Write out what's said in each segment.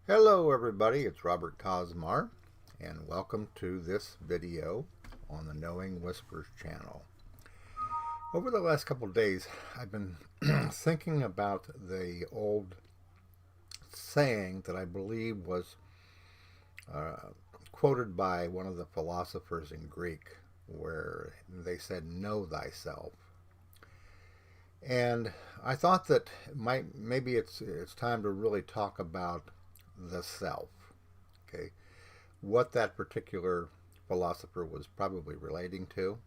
Hello everybody, it's Robert Cosmar and welcome to this video on the Knowing Whispers channel. Over the last couple of days I've been thinking about the old saying that I believe was quoted by one of the philosophers in Greek, where they said, "Know thyself." And I thought that maybe it's time to really talk about the self. Okay, what that particular philosopher was probably relating to,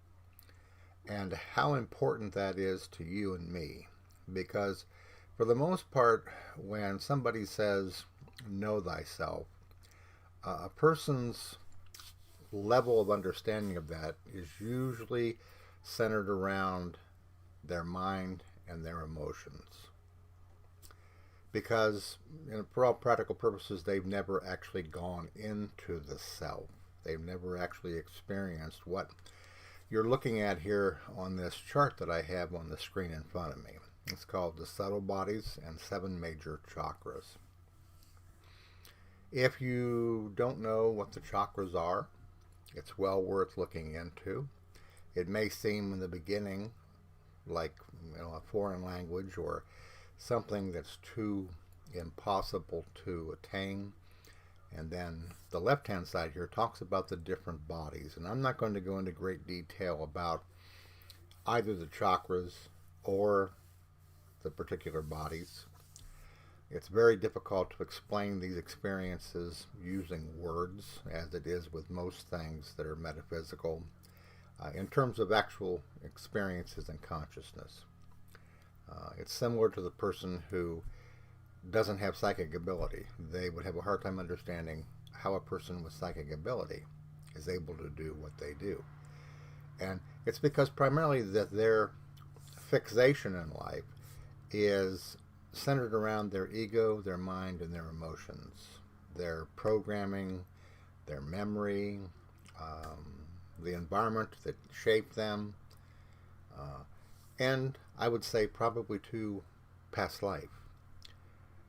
and how important that is to you and me. Because for the most part, when somebody says, "Know thyself," a person's level of understanding of that is usually centered around their mind and their emotions. Because, for all practical purposes, they've never actually gone into the self. They've never actually experienced what you're looking at here on this chart that I have on the screen in front of me. It's called the subtle bodies and 7 major chakras. If you don't know what the chakras are, it's well worth looking into. It may seem in the beginning like a foreign language or something that's too impossible to attain. And then the left hand side here talks about the different bodies, and I'm not going to go into great detail about either the chakras or the particular bodies. It's very difficult to explain these experiences using words, as it is with most things that are metaphysical, in terms of actual experiences and consciousness. It's similar to the person who doesn't have psychic ability. They would have a hard time understanding how a person with psychic ability is able to do what they do. And it's because primarily that their fixation in life is centered around their ego, their mind, and their emotions, their programming, their memory, the environment that shaped them, and I would say probably to past life.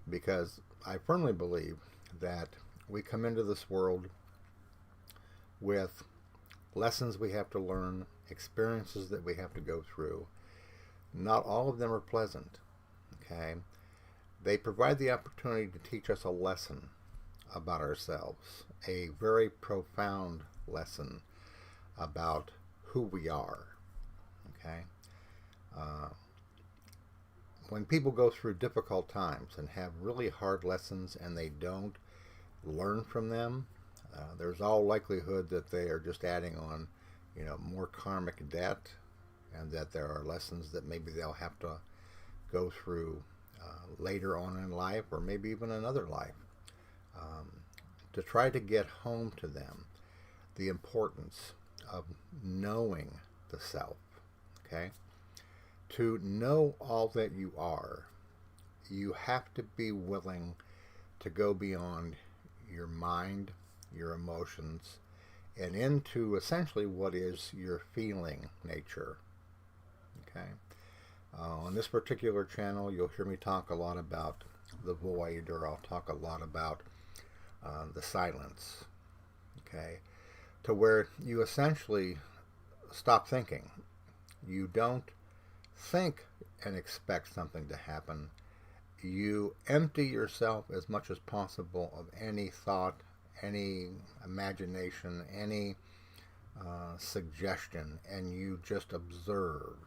Because I firmly believe that we come into this world with lessons we have to learn, experiences that we have to go through. Not all of them are pleasant, okay? They provide the opportunity to teach us a lesson about ourselves, a very profound lesson about who we are, okay? Uh, when people go through difficult times and have really hard lessons and they don't learn from them, there's all likelihood that they are just adding on, more karmic debt, and that there are lessons that maybe they'll have to go through later on in life, or maybe even another life, to try to get home to them the importance of knowing the self. Okay? To know all that you are, you have to be willing to go beyond your mind, your emotions, and into essentially what is your feeling nature. Okay? On this particular channel, you'll hear me talk a lot about the void, or I'll talk a lot about the silence. Okay? To where you essentially stop thinking. You don't think and expect something to happen. You empty yourself as much as possible of any thought, any imagination, any suggestion, and you just observe.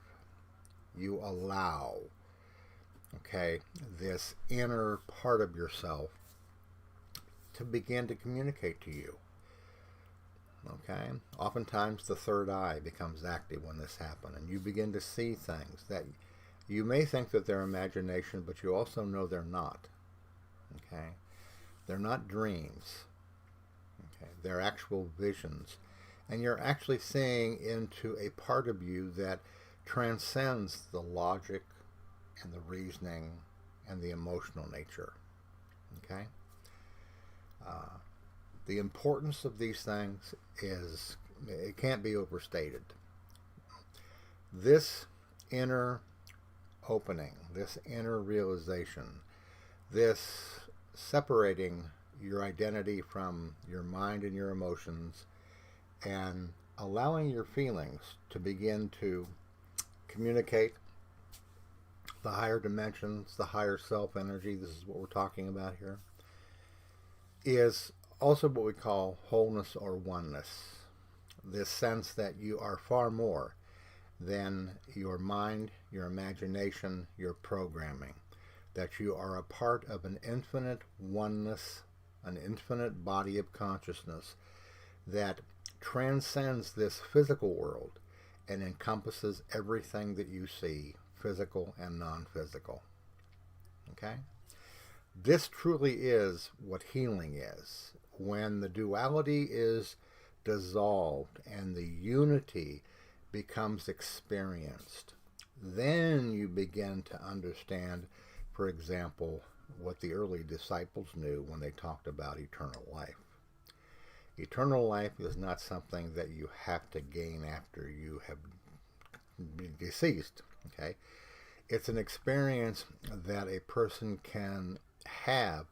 You allow, okay, this inner part of yourself to begin to communicate to you. Okay? Oftentimes the third eye becomes active when this happens, and you begin to see things that you may think that they're imagination, but you also know they're not. Okay? They're not dreams. Okay? They're actual visions. And you're actually seeing into a part of you that transcends the logic and the reasoning and the emotional nature. Okay? The importance of these things it can't be overstated. This inner opening, this inner realization, this separating your identity from your mind and your emotions, and allowing your feelings to begin to communicate the higher dimensions, the higher self energy, this is what we're talking about here, is also what we call wholeness or oneness. This sense that you are far more than your mind, your imagination, your programming. That you are a part of an infinite oneness, an infinite body of consciousness that transcends this physical world and encompasses everything that you see, physical and non-physical. Okay? This truly is what healing is. When the duality is dissolved and the unity becomes experienced, then you begin to understand, for example, what the early disciples knew when they talked about eternal life. Eternal life is not something that you have to gain after you have been deceased. Okay? It's an experience that a person can have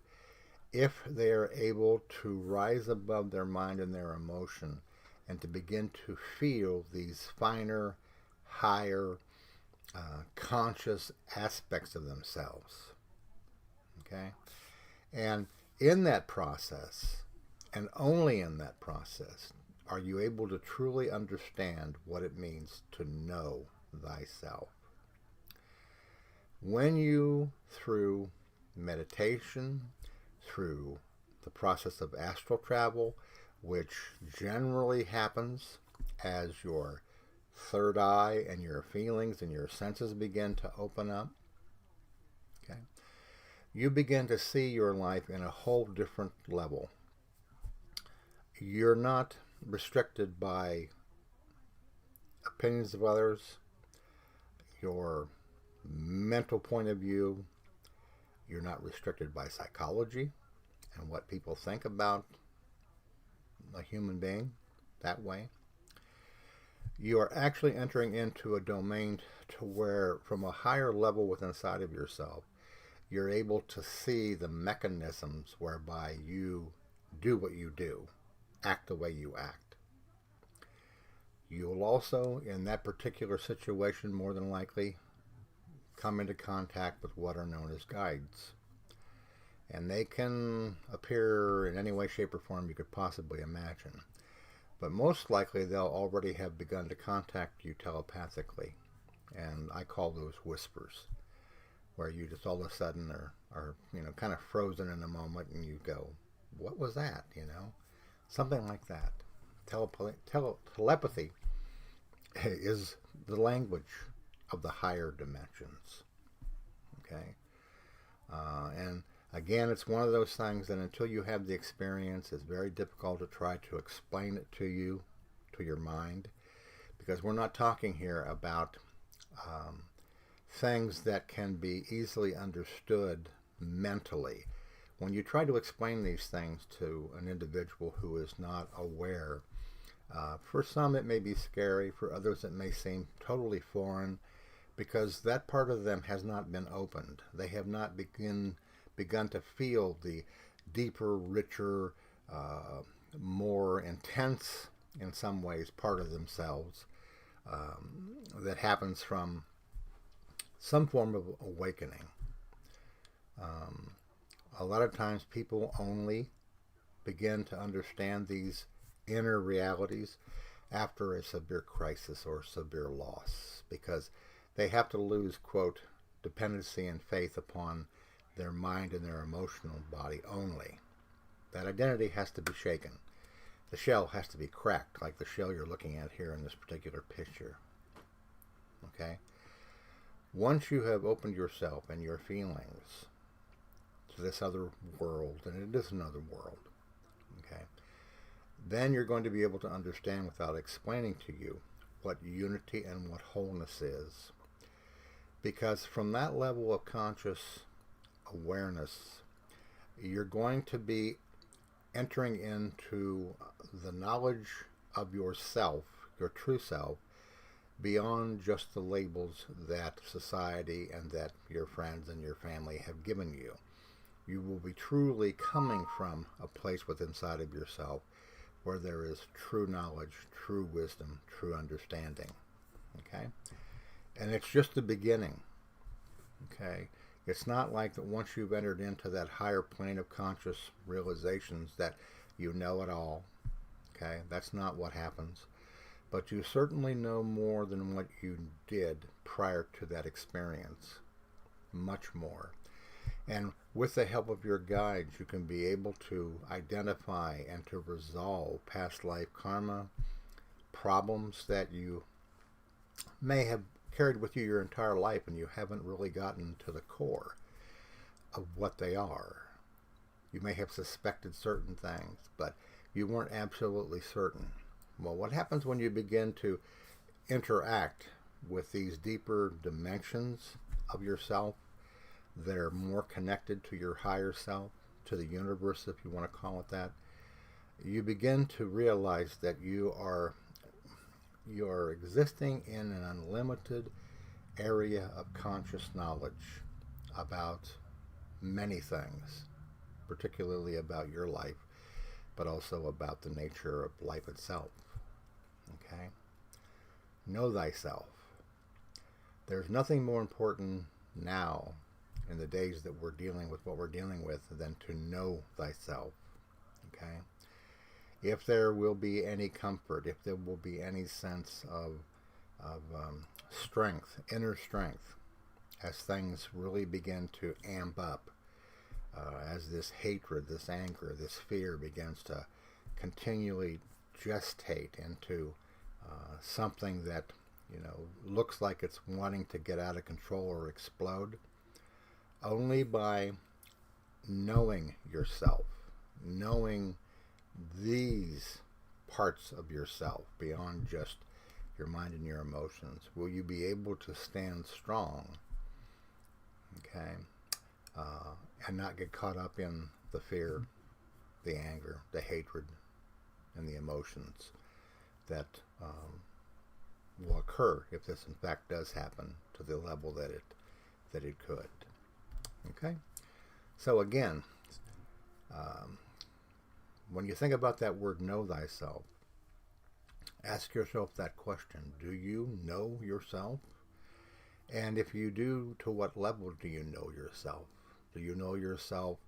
if they are able to rise above their mind and their emotion and to begin to feel these finer, higher, conscious aspects of themselves. Okay? And in that process, and only in that process, are you able to truly understand what it means to know thyself. When you, through meditation, through the process of astral travel, which generally happens as your third eye and your feelings and your senses begin to open up, okay, you begin to see your life in a whole different level. You're not restricted by opinions of others, your mental point of view. You're not restricted by psychology and what people think about a human being that way. You are actually entering into a domain to where, from a higher level within inside of yourself, you're able to see the mechanisms whereby you do what you do, act the way you act. You'll also, in that particular situation, more than likely, come into contact with what are known as guides. And they can appear in any way, shape, or form you could possibly imagine. But most likely they'll already have begun to contact you telepathically. And I call those whispers, where you just all of a sudden are kind of frozen in a moment and you go, what was that, Something like that. Telepathy is the language of the higher dimensions. Okay? And again, it's one of those things that until you have the experience, it's very difficult to try to explain it to you, to your mind, because we're not talking here about things that can be easily understood mentally. When you try to explain these things to an individual who is not aware, for some it may be scary, for others it may seem totally foreign, because that part of them has not been opened. They have not begun to feel the deeper, richer, more intense, in some ways, part of themselves that happens from some form of awakening. A lot of times people only begin to understand these inner realities after a severe crisis or severe loss, because they have to lose, quote, dependency and faith upon their mind and their emotional body only. That identity has to be shaken. The shell has to be cracked, like the shell you're looking at here in this particular picture. Okay? Once you have opened yourself and your feelings to this other world, and it is another world, okay, then you're going to be able to understand without explaining to you what unity and what wholeness is. Because from that level of conscious awareness, you're going to be entering into the knowledge of yourself, your true self, beyond just the labels that society and that your friends and your family have given you. You will be truly coming from a place within inside of yourself where there is true knowledge, true wisdom, true understanding. Okay? And it's just the beginning. Okay? It's not like that once you've entered into that higher plane of conscious realizations that you know it all. Okay? That's not what happens. But you certainly know more than what you did prior to that experience. Much more. And with the help of your guides, you can be able to identify and to resolve past life karma, problems that you may have carried with you your entire life and you haven't really gotten to the core of what they are. You may have suspected certain things, but you weren't absolutely certain. Well, what happens when you begin to interact with these deeper dimensions of yourself that are more connected to your higher self, to the universe, if you want to call it that, you begin to realize that you are existing in an unlimited area of conscious knowledge about many things, particularly about your life, but also about the nature of life itself. Okay? Know thyself. There's nothing more important now in the days that we're dealing with what we're dealing with than to know thyself. Okay? If there will be any comfort, if there will be any sense of strength, inner strength, as things really begin to amp up, as this hatred, this anger, this fear begins to continually gestate into something that, you know, looks like it's wanting to get out of control or explode, only by knowing yourself, knowing these parts of yourself beyond just your mind and your emotions, will you be able to stand strong, okay, and not get caught up in the fear, the anger, the hatred, and the emotions that will occur if this in fact does happen to the level that it could. Okay, so again, when you think about that word know thyself, ask yourself that question. Do you know yourself? And if you do, to what level do you know yourself? Do you know yourself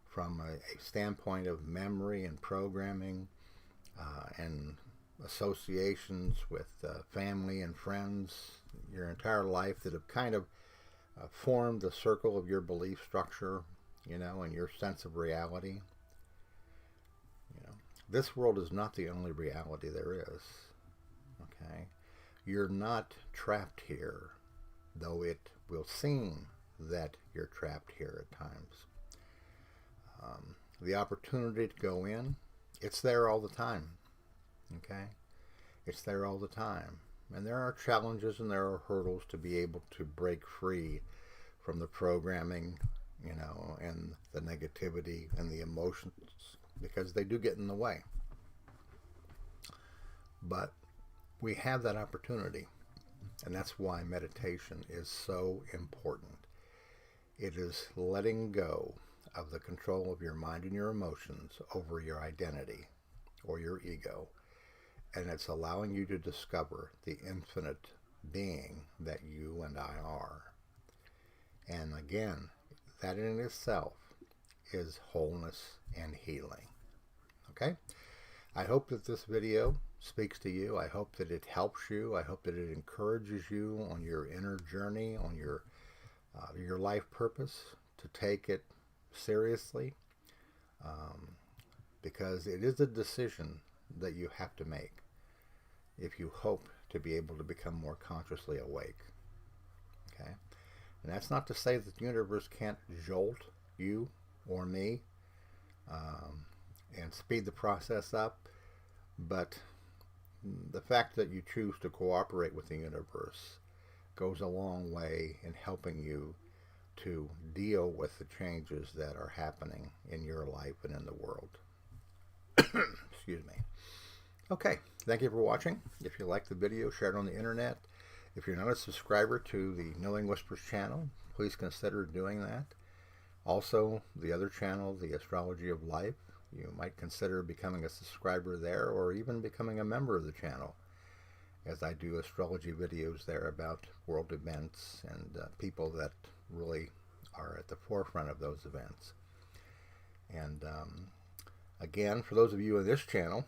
from a standpoint of memory and programming and associations with family and friends your entire life that have kind of formed the circle of your belief structure, you know, and your sense of reality? You know, this world is not the only reality there is. Okay? You're not trapped here, though it will seem that you're trapped here at times. The opportunity to go in, it's there all the time. Okay? It's there all the time. And there are challenges and there are hurdles to be able to break free from the programming, you know, and the negativity and the emotions, because they do get in the way. But we have that opportunity, and that's why meditation is so important. It is letting go of the control of your mind and your emotions over your identity or your ego, and it's allowing you to discover the infinite being that you and I are. And again, that in itself is wholeness and healing. Okay? I hope that this video speaks to you. I hope that it helps you. I hope that it encourages you on your inner journey, on your life purpose, to take it seriously, because it is a decision that you have to make if you hope to be able to become more consciously awake. Okay? And that's not to say that the universe can't jolt you or me and speed the process up, but the fact that you choose to cooperate with the universe goes a long way in helping you to deal with the changes that are happening in your life and in the world. Excuse me. Okay, thank you for watching. If you liked the video, share it on the internet. If you're not a subscriber to the Knowing Whispers channel, please consider doing that. Also, the other channel, the Astrology of Life, you might consider becoming a subscriber there or even becoming a member of the channel, as I do astrology videos there about world events and people that really are at the forefront of those events. And again, for those of you in this channel,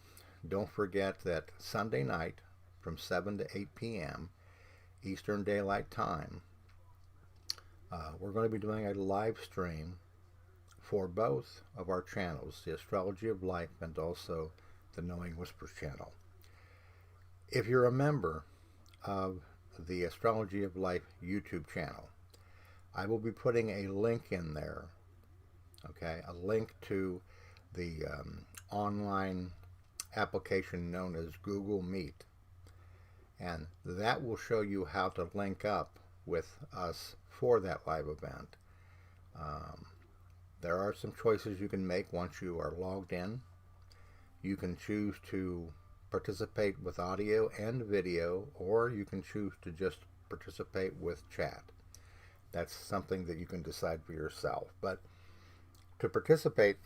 don't forget that Sunday night from 7 to 8 p.m. Eastern Daylight Time, we're going to be doing a live stream for both of our channels, the Astrology of Life and also the Knowing Whispers channel. If you're a member of the Astrology of Life YouTube channel, I will be putting a link in there, okay, a link to the online application known as Google Meet, and that will show you how to link up with us for that live event. There are some choices you can make once you are logged in. You can choose to participate with audio and video, or you can choose to just participate with chat. That's something that you can decide for yourself. But to participate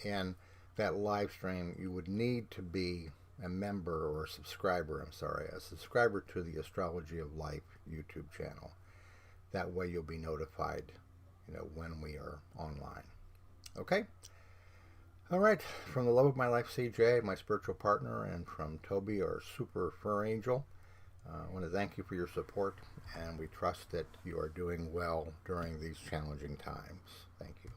in that live stream, you would need to be a member or a subscriber, a subscriber to the Astrology of Life YouTube channel. That way you'll be notified, when we are online. Okay? All right. From the love of my life, CJ, my spiritual partner, and from Toby, our super fur angel, I want to thank you for your support, and we trust that you are doing well during these challenging times. Thank you.